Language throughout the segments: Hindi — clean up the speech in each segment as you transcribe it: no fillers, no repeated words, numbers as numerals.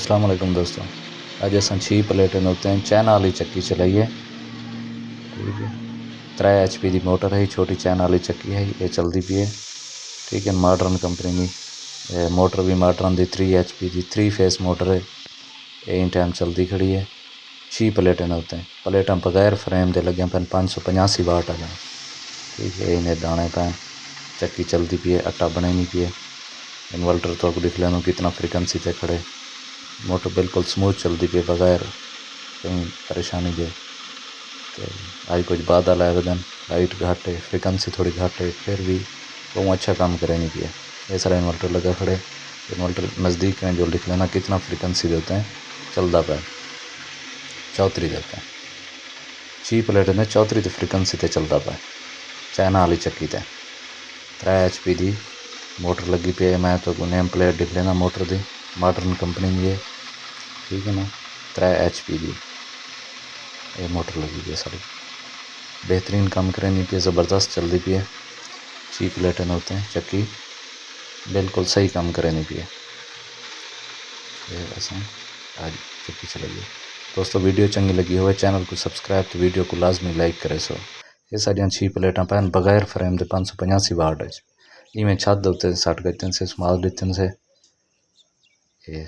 अस्सलाम वालेकुम दोस्तों, अज अस 6 प्लेटें उत्ते चाइना वाली चक्की चलाइए। ठीक है, 3 HP की मोटर है, छोटी चाइना वाली चक्की है, ये चलती पी है। ठीक है, मॉडर्न कंपनी की मोटर भी मॉडर्न की 3 HP की 3 फेस मोटर है, इन टाइम चलती खड़ी है। 6 प्लेटें उत्ते प्लेटां बगैर फ्रेम के लगे पैन 585 वाट आ। ठीक है, इन्हें दाने पैन चक्की चलती पी है, आटा बने नहीं पी है। इन्वर्टर तो दिख लेना कितना फ्रिक्वेंसी से खड़े, मोटर बिल्कुल स्मूथ चलती पी बगैर कहीं परेशानी के। आज कुछ बादल आए दिन लाइट घट है, फ्रिक्वेंसी थोड़ी घट है, फिर भी बहुत अच्छा काम करे नहीं पिए। ये सारा इन्वर्टर लगा खड़े, इन्वर्टर नज़दीक हैं जो लिख लेना कितना फ्रिक्वेंसी देते हैं चलता पाए। 34 देते हैं, 6 प्लेट ने 34 तो फ्रिक्वेंसी से चलता पाए। चाइना वाली चक्की ते 3 HP की मोटर लगी पी है। मैं तो नेम प्लेट लिख लेना मोटर की, मॉडर्न कंपनी की है। ठीक है ना, 3 HP की ये मोटर लगी पी है, सारी बेहतरीन काम करे नहीं पी, ज़बरदस्त चलती पी है। 6 प्लेटें होते हैं, चक्की बिल्कुल सही काम करे नहीं पी है। अस आज चक्की चलाइए दोस्तों। वीडियो चंगी लगी हो चैनल को सब्सक्राइब तो वीडियो को लाजमी लाइक करे सो। ये सारिया 6 प्लेटां पैन बगैर फ्रेम के 585 वाट है। इवें छत उत्ते सट गए से स्माल दिते से। ये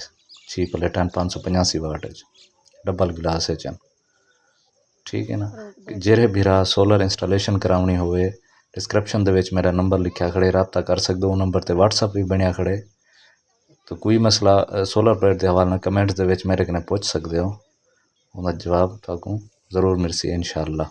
6 प्लेटां 585 वाट है, डबल गिलास है चन। ठीक है ना, जेरे भीरा सोलर इंस्टॉलेशन करावनी होवे डिस्क्रिप्शन दे विच मेरा नंबर लिखा खड़े, रबता कर सकते हो। नंबर ते व्हाट्सअप भी बनया खड़े, तो कोई मसला सोलर प्लेट के हवाले कमेंट दे विच मेरे कने पूछ सकते हो, उनका जवाब तुहानू जरूर मिलसी इंशाअल्लाह।